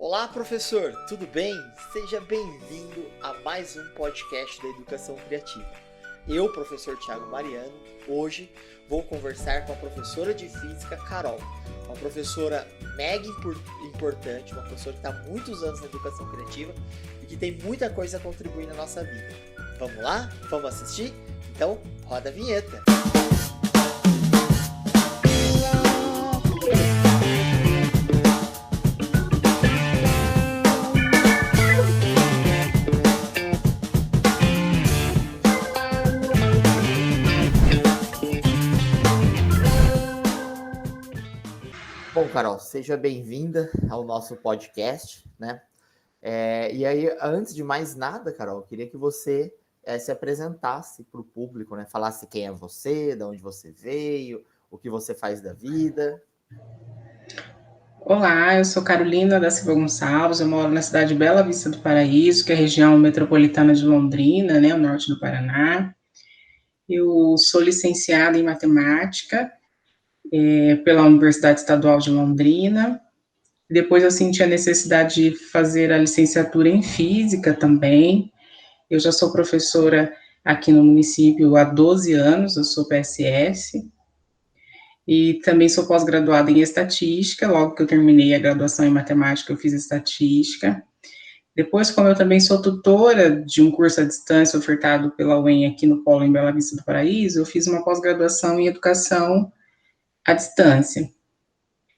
Olá, professor, tudo bem? Seja bem-vindo a mais um podcast da Educação Criativa. Eu, professor Thiago Mariano, hoje vou conversar com a professora de Física, Carol. Uma professora mega importante, uma professora que está há muitos anos na Educação Criativa e que tem muita coisa a contribuir na nossa vida. Vamos lá? Vamos assistir? Então, roda a vinheta! Bom, Carol, seja bem-vinda ao nosso podcast, né? E aí, antes de mais nada, Carol, eu queria que você se apresentasse para o público, né? Falasse quem é você, de onde você veio, o que você faz da vida. Olá, eu sou Carolina da Silva Gonçalves, eu moro na cidade de Bela Vista do Paraíso, que é a região metropolitana de Londrina, né, o norte do Paraná. Eu sou licenciada em matemática pela Universidade Estadual de Londrina. Depois eu senti a necessidade de fazer a licenciatura em física também. Eu já sou professora aqui no município há 12 anos, eu sou PSS. E também sou pós-graduada em estatística, logo que eu terminei a graduação em matemática, eu fiz estatística. Depois, como eu também sou tutora de um curso à distância ofertado pela UEM aqui no Polo em Bela Vista do Paraíso, eu fiz uma pós-graduação em educação à distância.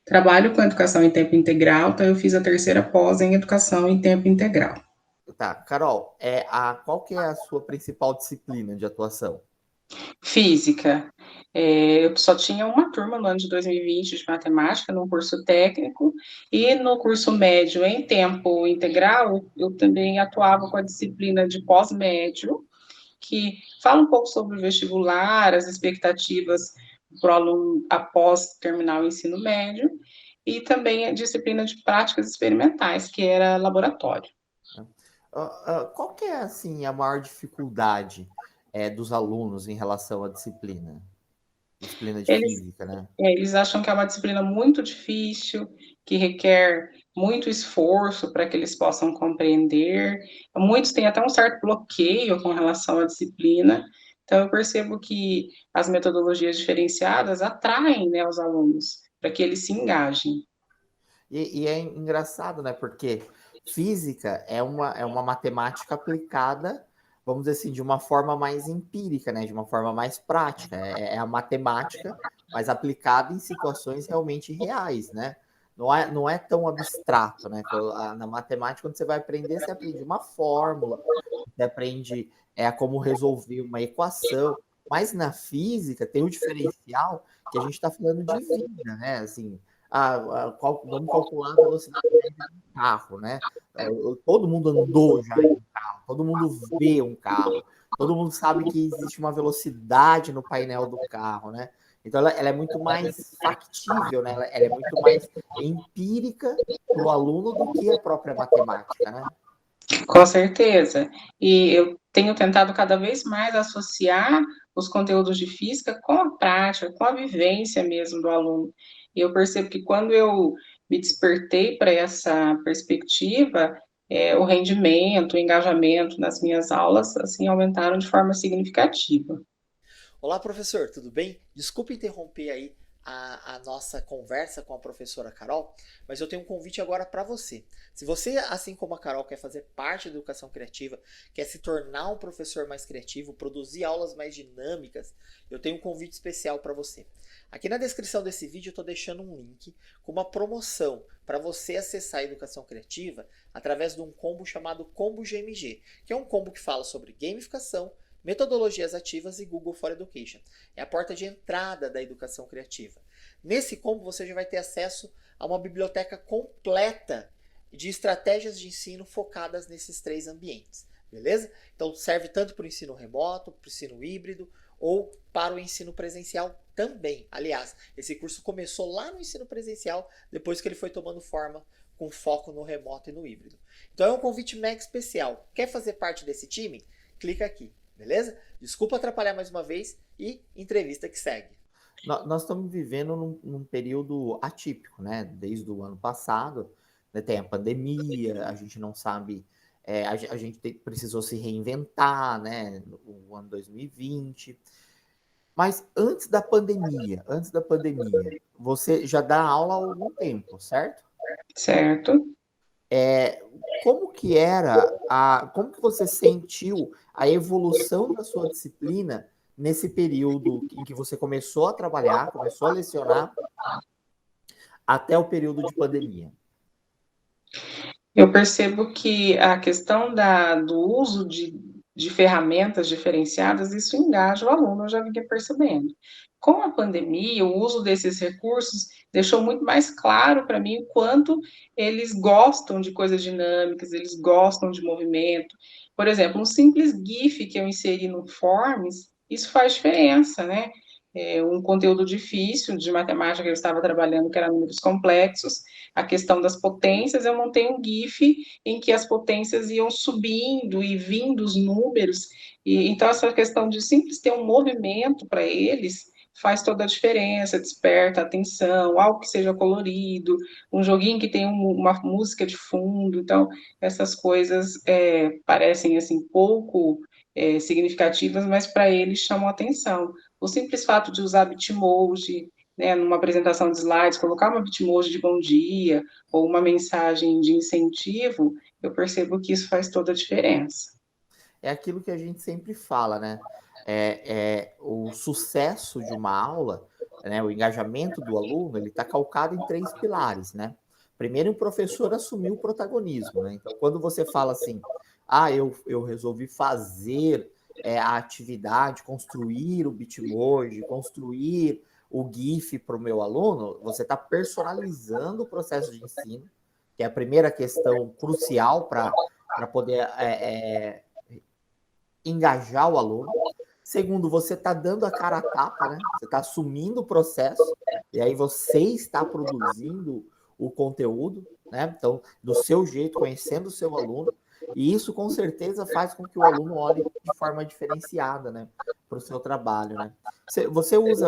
Trabalho com educação em tempo integral, então eu fiz a terceira pós em educação em tempo integral. Tá, Carol, qual que é a sua principal disciplina de atuação? Física. Eu só tinha uma turma no ano de 2020 de matemática, num curso técnico, e no curso médio em tempo integral, eu também atuava com a disciplina de pós-médio, que fala um pouco sobre o vestibular, as expectativas para o aluno após terminar o ensino médio, e também a disciplina de práticas experimentais, que era laboratório. Qual que é, assim, a maior dificuldade dos alunos em relação à disciplina? Disciplina de Eles física, né? Eles acham que é uma disciplina muito difícil, que requer muito esforço para que eles possam compreender. Muitos têm até um certo bloqueio com relação à disciplina. Então, eu percebo que as metodologias diferenciadas atraem, né, os alunos, para que eles se engajem. E é engraçado, né? Porque física é uma matemática aplicada, vamos dizer assim, de uma forma mais empírica, né? De uma forma mais prática. É a matemática, mas aplicada em situações realmente reais, né? Não é tão abstrato, né? Na matemática, quando você vai aprender, você aprende uma fórmula, você aprende como resolver uma equação. Mas na física tem o diferencial que a gente está falando de vida, né? Assim, vamos calcular a velocidade média de um carro, né? Todo mundo andou já em um carro, todo mundo vê um carro, todo mundo sabe que existe uma velocidade no painel do carro, né? Então ela é muito mais factível, né? Ela é muito mais empírica para o aluno do que a própria matemática, né? Com certeza. E eu tenho tentado cada vez mais associar os conteúdos de física com a prática, com a vivência mesmo do aluno. E eu percebo que quando eu me despertei para essa perspectiva, o rendimento, o engajamento nas minhas aulas, assim, aumentaram de forma significativa. Olá, professor, tudo bem? Desculpe interromper aí a nossa conversa com a professora Carol, mas eu tenho um convite agora para você. Se você, assim como a Carol, quer fazer parte da educação criativa, quer se tornar um professor mais criativo, produzir aulas mais dinâmicas, eu tenho um convite especial para você. Aqui na descrição desse vídeo eu estou deixando um link com uma promoção para você acessar a educação criativa através de um combo chamado Combo GMG, que é um combo que fala sobre gamificação, metodologias ativas e Google for Education. É a porta de entrada da educação criativa. Nesse combo você já vai ter acesso a uma biblioteca completa de estratégias de ensino focadas nesses três ambientes. Beleza? Então serve tanto para o ensino remoto, para o ensino híbrido ou para o ensino presencial também. Aliás, esse curso começou lá no ensino presencial, depois que ele foi tomando forma com foco no remoto e no híbrido. Então é um convite mega especial. Quer fazer parte desse time? Clica aqui. Beleza? Desculpa atrapalhar mais uma vez e entrevista que segue. Nós estamos vivendo num período atípico, né? Desde o ano passado, né? Tem a pandemia, a gente não sabe, a gente precisou se reinventar, né? No ano 2020. Mas antes da pandemia, você já dá aula há algum tempo, certo? Certo. Como que como que você sentiu a evolução da sua disciplina nesse período em que você começou a trabalhar, começou a lecionar, até o período de pandemia? Eu percebo que a questão do uso de ferramentas diferenciadas, isso engaja o aluno, eu já vinha percebendo. Com a pandemia, o uso desses recursos deixou muito mais claro para mim o quanto eles gostam de coisas dinâmicas, eles gostam de movimento. Por exemplo, um simples GIF que eu inseri no Forms, isso faz diferença, né? Um conteúdo difícil de matemática que eu estava trabalhando, que era números complexos, a questão das potências, eu montei um GIF em que as potências iam subindo e vindo os números, e então essa questão de simples ter um movimento para eles faz toda a diferença, desperta a atenção, algo que seja colorido, um joguinho que tem uma música de fundo, então essas coisas parecem assim pouco significativas, mas para eles chamam atenção. O simples fato de usar Bitmoji, né, numa apresentação de slides, colocar uma Bitmoji de bom dia ou uma mensagem de incentivo, eu percebo que isso faz toda a diferença. É aquilo que a gente sempre fala, né? O sucesso de uma aula, né, o engajamento do aluno, ele está calcado em 3 pilares, né? Primeiro, o professor assumir o protagonismo, né? Então, quando você fala assim, eu resolvi fazer a atividade, construir o Bitmoji, construir o GIF para o meu aluno, você está personalizando o processo de ensino, que é a primeira questão crucial para poder engajar o aluno. Segundo, você está dando a cara a tapa, né? Você está assumindo o processo, e aí você está produzindo o conteúdo, né? Então, do seu jeito, conhecendo o seu aluno, e isso com certeza faz com que o aluno olhe de forma diferenciada, né? Para o seu trabalho, né? Você usa.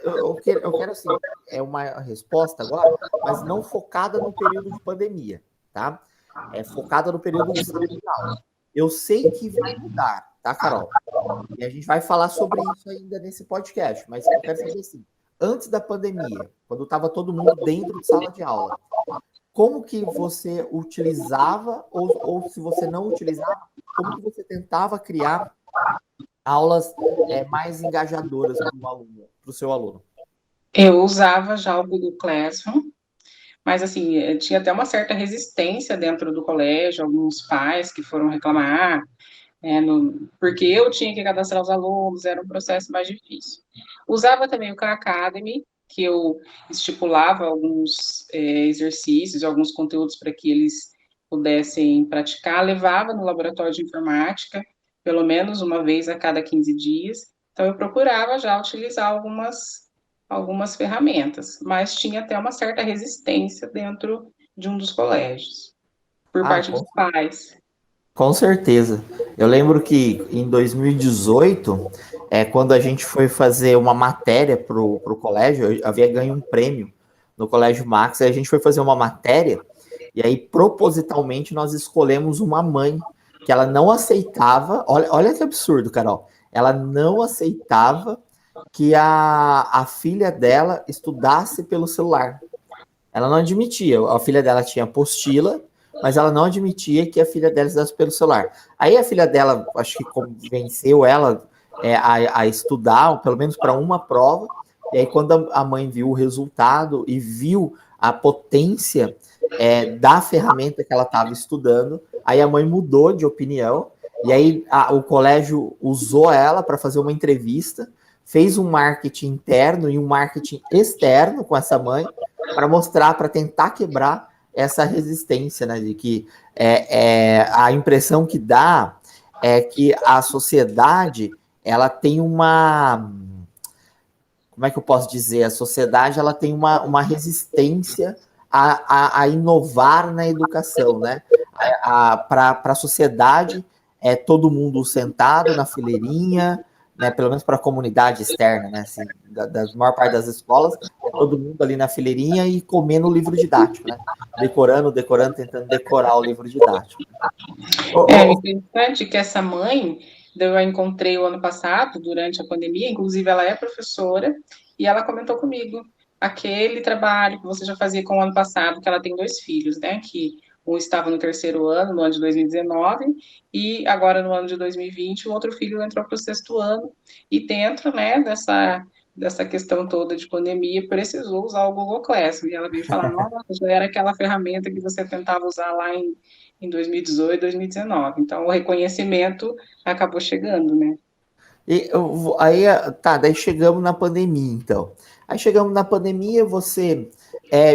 Eu quero, assim, uma resposta agora, mas não focada no período de pandemia, tá? Focada no período de sala de aula. Eu sei que vai mudar, tá, Carol? E a gente vai falar sobre isso ainda nesse podcast, mas eu quero saber assim, antes da pandemia, quando estava todo mundo dentro de sala de aula, como que você utilizava, ou se você não utilizava, como que você tentava criar aulas mais engajadoras para o aluno, para o seu aluno? Eu usava já o Google Classroom, mas assim, tinha até uma certa resistência dentro do colégio, alguns pais que foram reclamar, porque eu tinha que cadastrar os alunos, era um processo mais difícil. Usava também o Khan Academy, que eu estipulava alguns exercícios, alguns conteúdos para que eles pudessem praticar, levava no laboratório de informática, pelo menos uma vez a cada 15 dias, então eu procurava já utilizar algumas ferramentas, mas tinha até uma certa resistência dentro de um dos colégios, por Ah, parte dos pais. com certeza. Eu lembro que em 2018, quando a gente foi fazer uma matéria para o colégio, eu havia ganho um prêmio no Colégio Max, e a gente foi fazer uma matéria, e aí propositalmente nós escolhemos uma mãe que ela não aceitava, olha que absurdo, Carol, ela não aceitava que a filha dela estudasse pelo celular. Ela não admitia. A filha dela tinha apostila, mas ela não admitia que a filha dela estudasse pelo celular. Aí a filha dela, acho que convenceu ela a estudar, pelo menos para uma prova. E aí, quando a mãe viu o resultado e viu a potência da ferramenta que ela estava estudando, aí a mãe mudou de opinião. E aí o colégio usou ela para fazer uma entrevista, fez um marketing interno e um marketing externo com essa mãe, para mostrar, para tentar quebrar essa resistência, né? De que a impressão que dá é que a sociedade ela tem uma, como é que eu posso dizer? A sociedade ela tem uma resistência a inovar na educação, né? Para a sociedade, todo mundo sentado na fileirinha, né, pelo menos para a comunidade externa, né, assim, da maior parte das escolas, é todo mundo ali na fileirinha e comendo o livro didático, né, decorando, tentando decorar o livro didático. É interessante que essa mãe, eu a encontrei o ano passado, durante a pandemia, inclusive ela é professora, e ela comentou comigo aquele trabalho que você já fazia com o ano passado, que ela tem 2 filhos, né, que um estava no terceiro ano, no ano de 2019, e agora no ano de 2020, o outro filho entrou para o sexto ano, e dentro, né, dessa questão toda de pandemia, precisou usar o Google Classroom, e ela veio falar, nossa, já era aquela ferramenta que você tentava usar lá em 2018, 2019. Então, o reconhecimento acabou chegando, né? Aí, tá, daí chegamos na pandemia, então. Aí chegamos na pandemia, você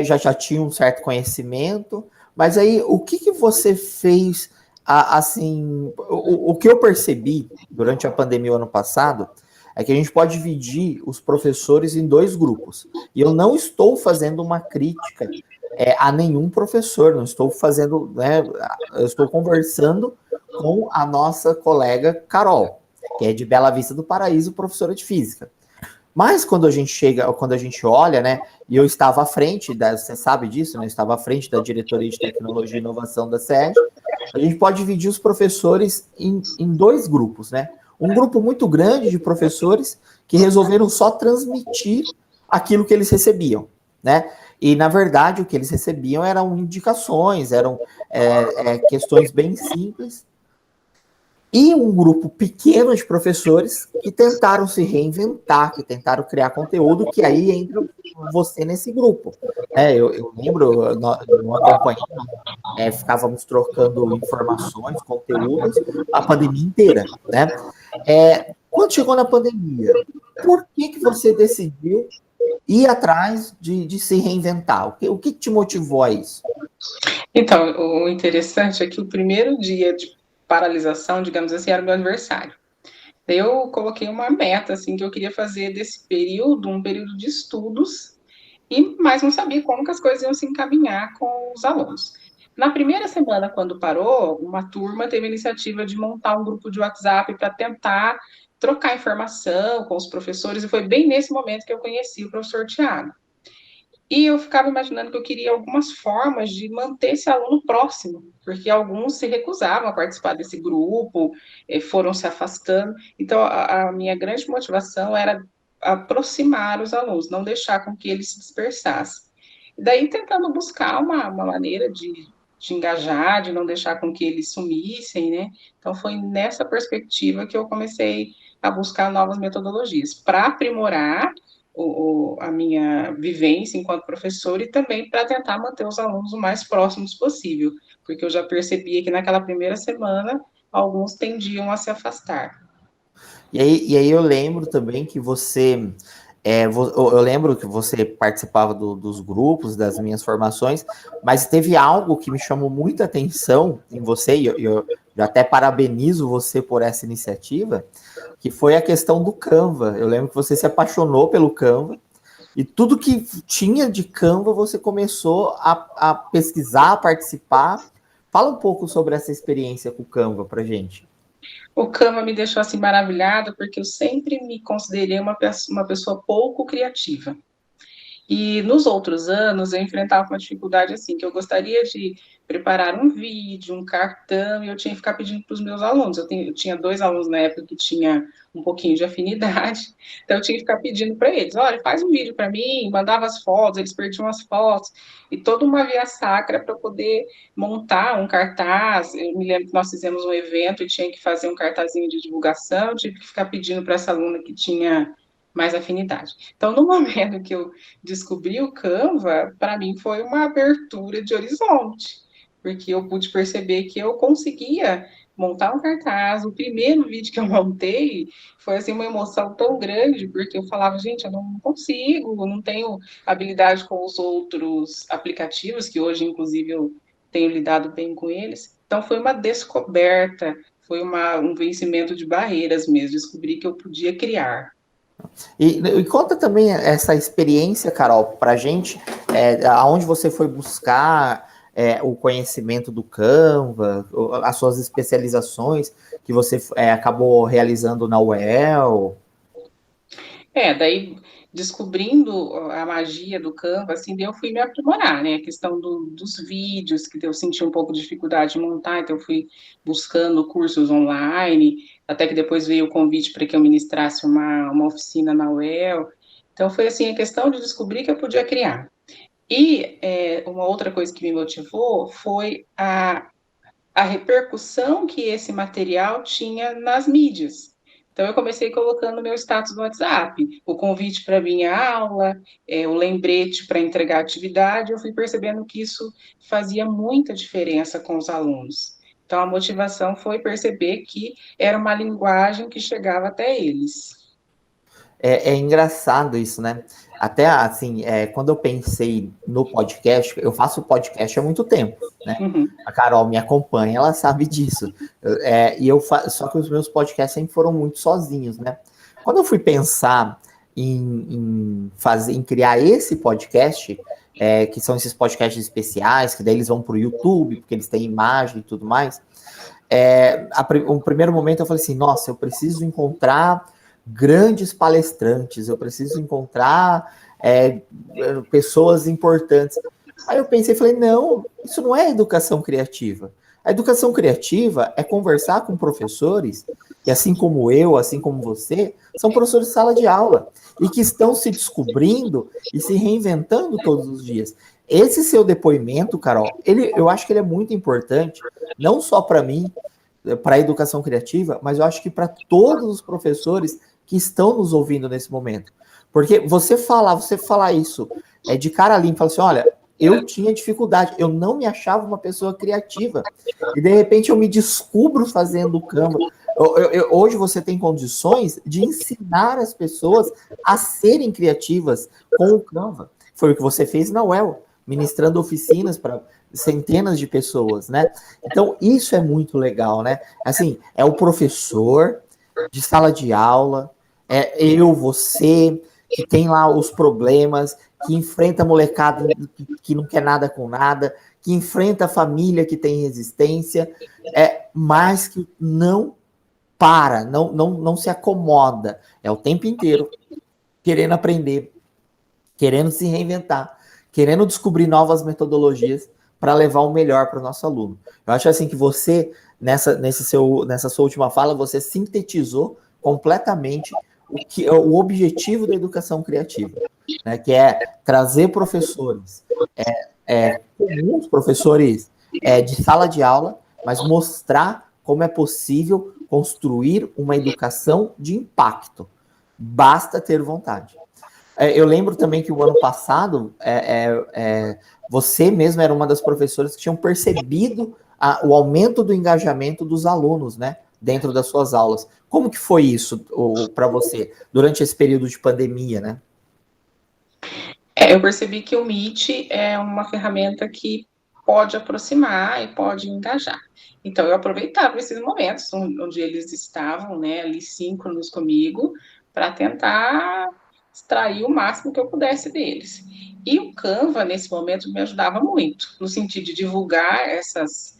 já tinha um certo conhecimento, mas aí o que você fez, assim, o que eu percebi durante a pandemia o ano passado, é que a gente pode dividir os professores em 2 grupos. E eu não estou fazendo uma crítica a nenhum professor, não estou fazendo, né, eu estou conversando com a nossa colega Carol, que é de Bela Vista do Paraíso, professora de física. Mas quando a gente chega, quando a gente olha, né, e eu estava à frente, você sabe disso, né, eu estava à frente da diretoria de tecnologia e inovação da SED, a gente pode dividir os professores em 2 grupos, né? Um grupo muito grande de professores que resolveram só transmitir aquilo que eles recebiam, né? E, na verdade, o que eles recebiam eram indicações, eram questões bem simples, e um grupo pequeno de professores que tentaram se reinventar, que tentaram criar conteúdo, que aí entra você nesse grupo. Eu lembro, no acompanhando, ficávamos trocando informações, conteúdos, a pandemia inteira, né? Quando chegou na pandemia, por que você decidiu ir atrás de se reinventar? O que te motivou a isso? Então, o interessante é que o primeiro dia de paralisação, digamos assim, era o meu aniversário. Eu coloquei uma meta, assim, que eu queria fazer desse período, um período de estudos, mas não sabia como que as coisas iam se encaminhar com os alunos. Na primeira semana, quando parou, uma turma teve a iniciativa de montar um grupo de WhatsApp para tentar trocar informação com os professores, e foi bem nesse momento que eu conheci o professor Tiago. E eu ficava imaginando que eu queria algumas formas de manter esse aluno próximo, porque alguns se recusavam a participar desse grupo, foram se afastando. Então, a minha grande motivação era aproximar os alunos, não deixar com que eles se dispersassem. E daí, tentando buscar uma maneira de engajar, de não deixar com que eles sumissem, né? Então, foi nessa perspectiva que eu comecei a buscar novas metodologias, para aprimorar a minha vivência enquanto professor e também para tentar manter os alunos o mais próximos possível, porque eu já percebia que naquela primeira semana alguns tendiam a se afastar. E aí eu lembro também que você. Eu lembro que você participava dos grupos, das minhas formações, mas teve algo que me chamou muita atenção em você, e eu até parabenizo você por essa iniciativa, que foi a questão do Canva. Eu lembro que você se apaixonou pelo Canva, e tudo que tinha de Canva você começou a pesquisar, a participar. Fala um pouco sobre essa experiência com o Canva pra gente. O Canva me deixou assim maravilhada, porque eu sempre me considerei uma pessoa pouco criativa. E nos outros anos eu enfrentava uma dificuldade assim, que eu gostaria de preparar um vídeo, um cartão, e eu tinha que ficar pedindo para os meus alunos. Eu tinha 2 alunos na época que tinha um pouquinho de afinidade, então eu tinha que ficar pedindo para eles, olha, faz um vídeo para mim, mandava as fotos, eles perdiam as fotos, e toda uma via sacra para poder montar um cartaz. Eu me lembro que nós fizemos um evento e tinha que fazer um cartazinho de divulgação, eu tive que ficar pedindo para essa aluna que tinha mais afinidade. Então, no momento que eu descobri o Canva, para mim foi uma abertura de horizonte, porque eu pude perceber que eu conseguia montar um cartaz. O primeiro vídeo que eu montei foi assim uma emoção tão grande, porque eu falava, gente, eu não consigo, eu não tenho habilidade com os outros aplicativos, que hoje, inclusive, eu tenho lidado bem com eles. Então, foi uma descoberta, foi um vencimento de barreiras mesmo, descobri que eu podia criar. E conta também essa experiência, Carol, para a gente, aonde você foi buscar, o conhecimento do Canva, as suas especializações que você acabou realizando na UEL? Daí descobrindo a magia do Canva, assim, daí eu fui me aprimorar, né? A questão dos vídeos, que eu senti um pouco de dificuldade de montar, então eu fui buscando cursos online, até que depois veio o convite para que eu ministrasse uma oficina na UEL. Então foi assim, a questão de descobrir que eu podia criar. E uma outra coisa que me motivou foi a repercussão que esse material tinha nas mídias. Então, eu comecei colocando meu status no WhatsApp, o convite para minha aula, o lembrete para entregar atividade. Eu fui percebendo que isso fazia muita diferença com os alunos. Então, a motivação foi perceber que era uma linguagem que chegava até eles. É engraçado isso, né? Até assim, quando eu pensei no podcast, eu faço podcast há muito tempo, né? Uhum. A Carol me acompanha, ela sabe disso. Só que os meus podcasts sempre foram muito sozinhos, né? Quando eu fui pensar em criar esse podcast, que são esses podcasts especiais, que daí eles vão para o YouTube, porque eles têm imagem e tudo mais. O primeiro momento eu falei assim, nossa, eu preciso encontrar grandes palestrantes, eu preciso encontrar pessoas importantes. Aí eu pensei, falei, não, isso não é educação criativa. A educação criativa é conversar com professores, que assim como eu, assim como você, são professores de sala de aula, e que estão se descobrindo e se reinventando todos os dias. Esse seu depoimento, Carol, eu acho que ele é muito importante, não só para mim, para a educação criativa, mas eu acho que para todos os professores que estão nos ouvindo nesse momento. Porque você falar isso de cara limpa, fala assim, olha, eu tinha dificuldade, eu não me achava uma pessoa criativa. E de repente eu me descubro fazendo o Canva. Hoje você tem condições de ensinar as pessoas a serem criativas com o Canva. Foi o que você fez na UEL, ministrando oficinas para centenas de pessoas, né? Então, isso é muito legal, né? Assim, é o professor de sala de aula, você, que tem lá os problemas, que enfrenta a molecada que não quer nada com nada, que enfrenta a família que tem resistência, mas que não para, não se acomoda. É o tempo inteiro querendo aprender, querendo se reinventar, querendo descobrir novas metodologias para levar o melhor para o nosso aluno. Eu acho assim que você, nessa sua última fala, você sintetizou completamente o objetivo da educação criativa, né, que é trazer professores comuns, professores de sala de aula, mas mostrar como é possível construir uma educação de impacto. Basta ter vontade. Eu lembro também que o ano passado você mesmo era uma das professoras que tinham percebido o aumento do engajamento dos alunos, né, dentro das suas aulas. Como que foi isso para você durante esse período de pandemia, né? Eu percebi que o Meet é uma ferramenta que pode aproximar e pode engajar. Então, eu aproveitava esses momentos onde eles estavam, né, ali síncronos comigo, para tentar extrair o máximo que eu pudesse deles. E o Canva, nesse momento, me ajudava muito, no sentido de divulgar essas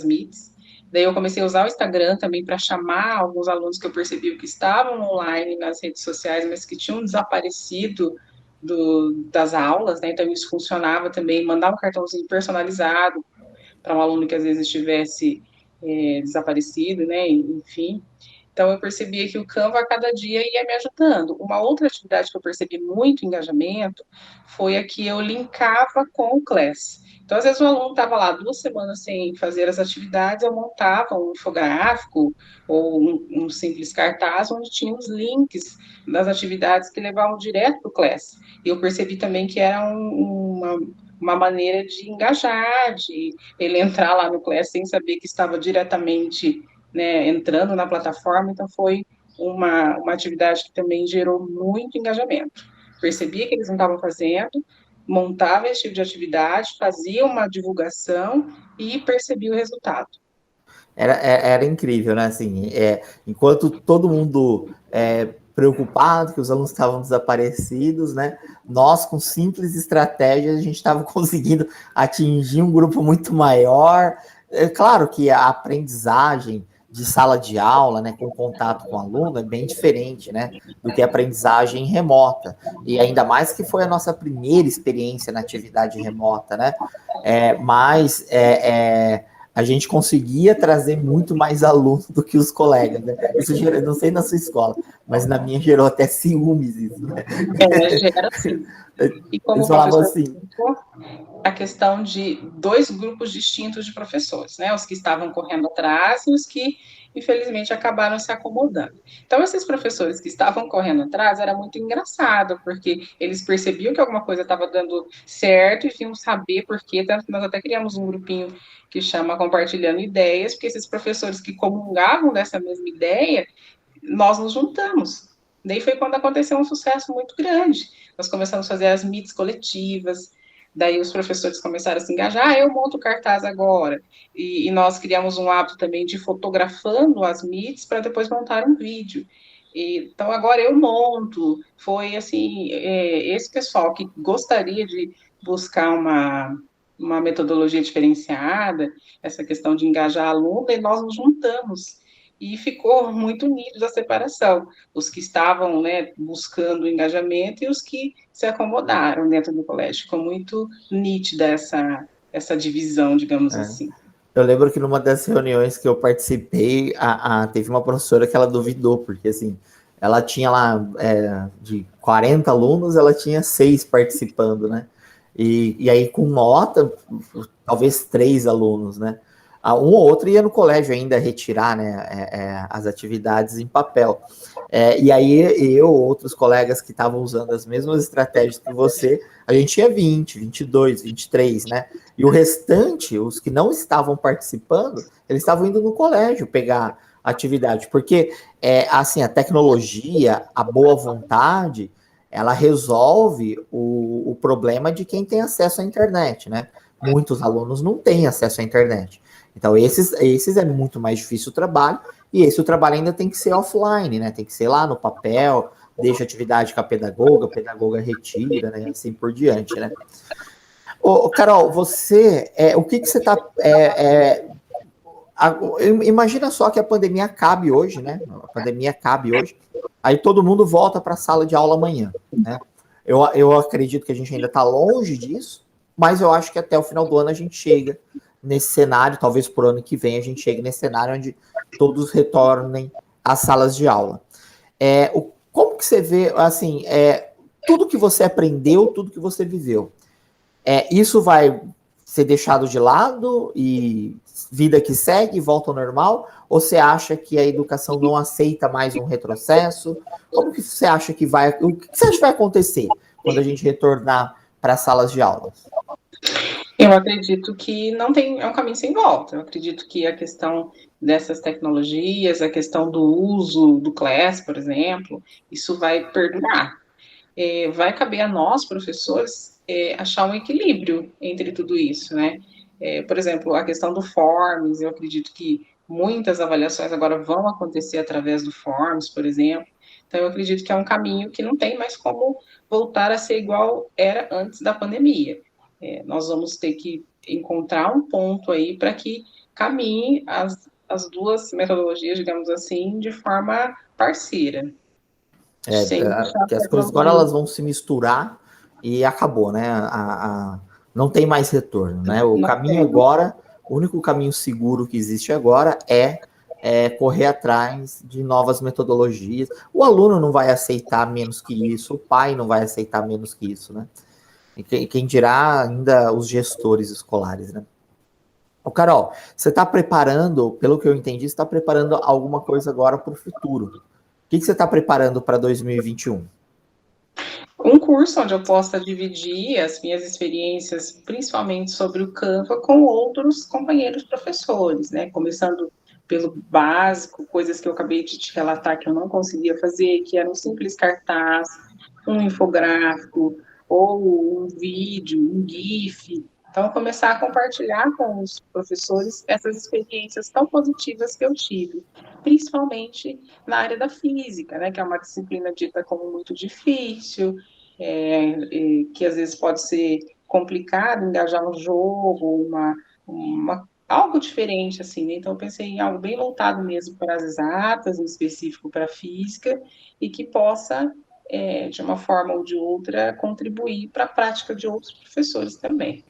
Meets. Daí eu comecei a usar o Instagram também para chamar alguns alunos que eu percebi que estavam online nas redes sociais, mas que tinham desaparecido das aulas, né? Então isso funcionava também, mandar um cartãozinho personalizado para um aluno que às vezes estivesse desaparecido, né? Enfim. Então eu percebia que o Canva a cada dia ia me ajudando. Uma outra atividade que eu percebi muito engajamento foi a que eu linkava com o Class. Então, às vezes, o aluno estava lá 2 semanas sem fazer as atividades, eu montava um infográfico ou um simples cartaz onde tinha os links das atividades que levavam direto para o Class. E eu percebi também que era uma maneira de engajar, de ele entrar lá no Class sem saber que estava diretamente, né, entrando na plataforma. Então, foi uma atividade que também gerou muito engajamento. Percebia que eles não estavam fazendo, montava esse tipo de atividade, fazia uma divulgação e percebia o resultado. Era incrível, né? Assim, enquanto todo mundo preocupado que os alunos estavam desaparecidos, né? Nós, com simples estratégias, a gente estava conseguindo atingir um grupo muito maior. É claro que a aprendizagem de sala de aula, né, com contato com o aluno, é bem diferente, né, do que a aprendizagem remota. E ainda mais que foi a nossa primeira experiência na atividade remota, né? Mas a gente conseguia trazer muito mais aluno do que os colegas, né? Isso gerou, não sei na sua escola, mas na minha gerou até ciúmes isso, né? Gera sim. E como Eles o falavam professor assim, explicou, a questão de dois grupos distintos de professores, né? Os que estavam correndo atrás e os que, infelizmente, acabaram se acomodando. Então, esses professores que estavam correndo atrás era muito engraçado, porque eles percebiam que alguma coisa estava dando certo e vinham saber por quê. Tanto que nós até criamos um grupinho que chama Compartilhando Ideias, porque esses professores que comungavam dessa mesma ideia, nós nos juntamos. Daí foi quando aconteceu um sucesso muito grande. Nós começamos a fazer as meets coletivas, daí os professores começaram a se engajar, eu monto cartaz agora. E nós criamos um hábito também de fotografando as meets para depois montar um vídeo. Então agora eu monto. Foi assim, esse pessoal que gostaria de buscar uma metodologia diferenciada, essa questão de engajar aluno, e nós nos juntamos e ficou muito nítida a separação. Os que estavam, né, buscando engajamento e os que se acomodaram dentro do colégio. Ficou muito nítida essa divisão, digamos assim. eu lembro que numa das reuniões que eu participei, teve uma professora que ela duvidou, porque assim, ela tinha lá de 40 alunos, ela tinha 6 participando, né? E aí com nota, talvez 3 alunos, né? Um ou outro ia no colégio ainda retirar, né, as atividades em papel. E aí eu, outros colegas que estavam usando as mesmas estratégias que você, a gente tinha 20, 22, 23, né? E o restante, os que não estavam participando, eles estavam indo no colégio pegar atividade, porque assim, a tecnologia, a boa vontade, ela resolve o problema de quem tem acesso à internet, né? Muitos alunos não têm acesso à internet. Então, esses é muito mais difícil o trabalho, e esse o trabalho ainda tem que ser offline, né? Tem que ser lá no papel, deixa atividade com a pedagoga retira, né? Assim por diante, né? Ô, Carol, você, o que você está... imagina só que a pandemia acabe hoje, né? A pandemia acabe hoje, aí todo mundo volta para a sala de aula amanhã, né? Eu acredito que a gente ainda está longe disso, mas eu acho que até o final do ano a gente chega nesse cenário, talvez por ano que vem a gente chegue nesse cenário onde todos retornem às salas de aula. Como que você vê, assim, tudo que você aprendeu, tudo que você viveu, isso vai ser deixado de lado e vida que segue, volta ao normal? Ou você acha que a educação não aceita mais um retrocesso? Como que você acha que vai... O que você acha que vai acontecer quando a gente retornar para as salas de aula? Eu acredito que não tem, é um caminho sem volta. Eu acredito que a questão dessas tecnologias, a questão do uso do Class, por exemplo, isso vai perdurar. Vai caber a nós, professores, achar um equilíbrio entre tudo isso, né? Por exemplo, a questão do Forms, eu acredito que muitas avaliações agora vão acontecer através do Forms, por exemplo. Então, eu acredito que é um caminho que não tem mais como voltar a ser igual era antes da pandemia. Nós vamos ter que encontrar um ponto aí para que caminhe as duas metodologias, digamos assim, de forma parceira. Sem deixar a Porque as coisas agora tecnologia. elas vão se misturar e acabou, né? Não tem mais retorno, né? O Não caminho tem. agora, o único caminho seguro que existe agora é correr atrás de novas metodologias. O aluno não vai aceitar menos que isso, o pai não vai aceitar menos que isso, né? E quem dirá ainda os gestores escolares, né? Ô, Carol, você está preparando, pelo que eu entendi, você está preparando alguma coisa agora para o futuro. O que você está preparando para 2021? Um curso onde eu possa dividir as minhas experiências, principalmente sobre o Canva, com outros companheiros professores, né? Começando pelo básico, coisas que eu acabei de te relatar que eu não conseguia fazer, que era um simples cartaz, um infográfico, ou um vídeo, um GIF. Então, começar a compartilhar com os professores essas experiências tão positivas que eu tive, principalmente na área da física, né, que é uma disciplina dita como muito difícil, que às vezes pode ser complicado engajar no jogo, algo diferente, assim, né? Então, eu pensei em algo bem voltado mesmo para as exatas, em específico para a física, e que possa, de uma forma ou de outra, contribuir para a prática de outros professores também.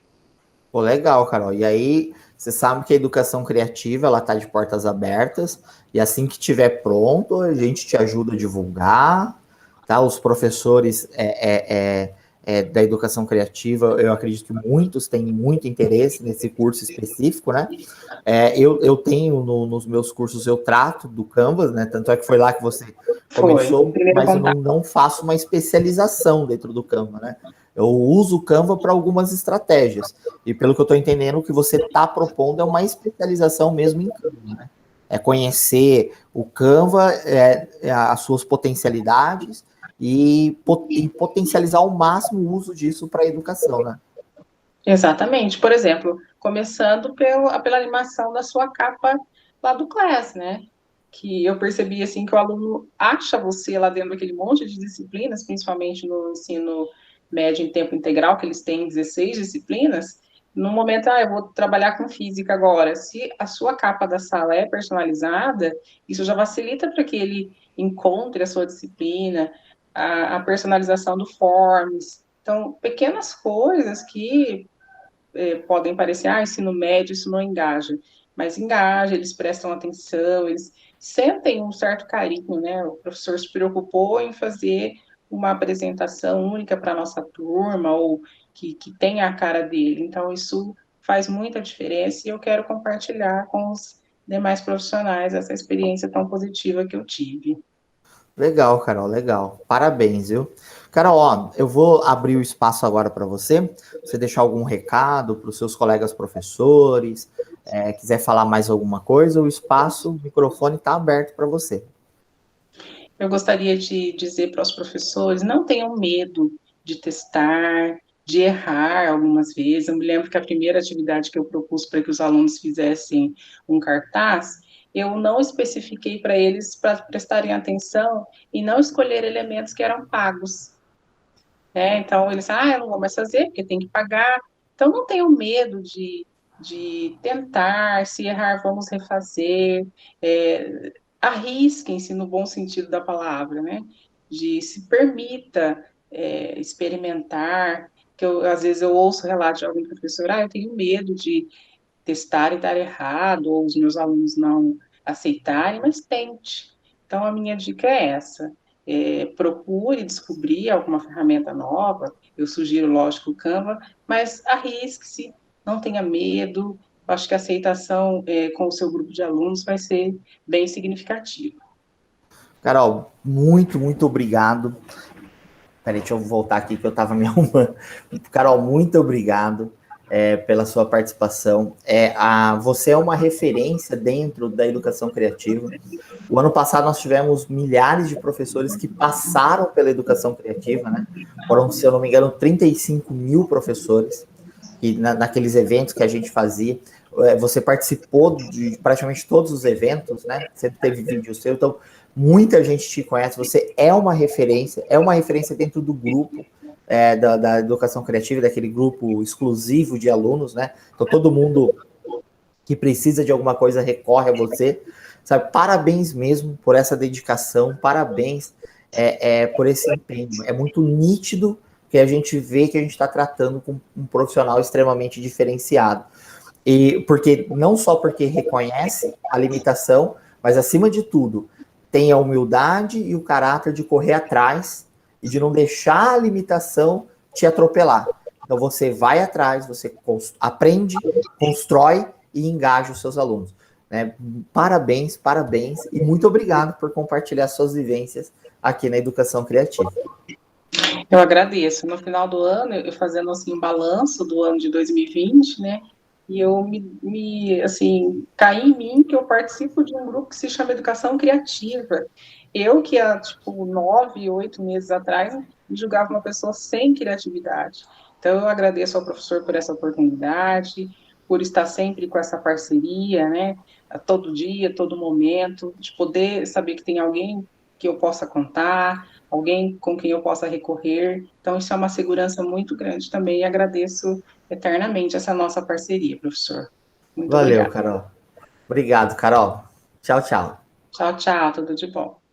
Pô, legal, Carol. E aí, você sabe que a educação criativa, ela tá de portas abertas, e assim que tiver pronto, a gente te ajuda a divulgar, tá? Os professores da educação criativa, eu acredito que muitos têm muito interesse nesse curso específico, né? Eu tenho nos meus cursos, eu trato do Canvas, né? Tanto é que foi lá que você Foi, começou, primeiro mas eu contato. não faço uma especialização dentro do Canva, né? Eu uso o Canva para algumas estratégias. E pelo que eu estou entendendo, o que você está propondo é uma especialização mesmo em Canva, né? É conhecer o Canva, as suas potencialidades e potencializar ao máximo o uso disso para a educação, né? Exatamente. Por exemplo, começando pela animação da sua capa lá do Class, né? Que eu percebi assim que o aluno acha você lá dentro daquele monte de disciplinas, principalmente no ensino médio em tempo integral, que eles têm 16 disciplinas. No momento, eu vou trabalhar com física agora. Se a sua capa da sala é personalizada, isso já facilita para que ele encontre a sua disciplina, a personalização do Forms. Então, pequenas coisas que podem parecer, ensino médio, isso não engaja. Mas engaja, eles prestam atenção, eles sentem um certo carinho, né? O professor se preocupou em fazer uma apresentação única para a nossa turma, ou que tenha a cara dele. Então, isso faz muita diferença e eu quero compartilhar com os demais profissionais essa experiência tão positiva que eu tive. Legal, Carol, legal. Parabéns, viu? Carol, ó, eu vou abrir o espaço agora para você. Você deixar algum recado para os seus colegas professores, quiser falar mais alguma coisa, o espaço, o microfone está aberto para você. Eu gostaria de dizer para os professores, não tenham medo de testar, de errar algumas vezes. Eu me lembro que a primeira atividade que eu propus para que os alunos fizessem um cartaz, eu não especifiquei para eles para prestarem atenção e não escolher elementos que eram pagos. Né? Então, eles, eu não vou mais fazer, porque tem que pagar. Então, não tenham medo de tentar, se errar, vamos refazer. Arrisquem-se no bom sentido da palavra, né? De se permita experimentar, que às vezes eu ouço relatos de algum professor, eu tenho medo de testar e dar errado, ou os meus alunos não aceitarem, mas tente. Então, a minha dica é essa. Procure descobrir alguma ferramenta nova, eu sugiro, lógico, o Canva, mas arrisque-se, não tenha medo, acho que a aceitação com o seu grupo de alunos vai ser bem significativa. Carol, muito, muito obrigado. Peraí, deixa eu voltar aqui que eu estava me arrumando. Carol, muito obrigado pela sua participação. Você é uma referência dentro da educação criativa. O ano passado nós tivemos milhares de professores que passaram pela educação criativa, né? Foram, se eu não me engano, 35 mil professores que, naqueles eventos que a gente fazia. Você participou de praticamente todos os eventos, né? Sempre teve vídeo seu, então muita gente te conhece. Você é uma referência dentro do grupo da educação criativa, daquele grupo exclusivo de alunos, né? Então todo mundo que precisa de alguma coisa recorre a você, sabe? Parabéns mesmo por essa dedicação, parabéns por esse empenho. É muito nítido que a gente vê que a gente está tratando com um profissional extremamente diferenciado. E porque não só porque reconhece a limitação, mas acima de tudo, tem a humildade e o caráter de correr atrás e de não deixar a limitação te atropelar. Então você vai atrás, você aprende, constrói e engaja os seus alunos. Né? Parabéns, parabéns e muito obrigado por compartilhar suas vivências aqui na Educação Criativa. Eu agradeço. No final do ano, eu fazendo assim um balanço do ano de 2020, né? E eu assim, caí em mim que eu participo de um grupo que se chama Educação Criativa. Eu que há, 9, 8 meses atrás, me julgava uma pessoa sem criatividade. Então, eu agradeço ao professor por essa oportunidade, por estar sempre com essa parceria, né, a todo dia, a todo momento, de poder saber que tem alguém que eu possa contar, alguém com quem eu possa recorrer. Então, isso é uma segurança muito grande também, e agradeço eternamente essa nossa parceria, professor. Muito Valeu, obrigada. Carol. Obrigado, Carol. Tchau, tchau. Tchau, tchau, tudo de bom.